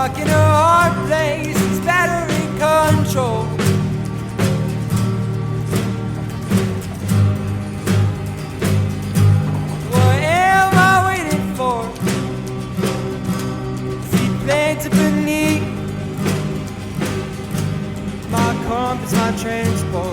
stuck in a hard place, it's battery control. What am I waiting for? Seatplanes are beneath. My compass, my transport.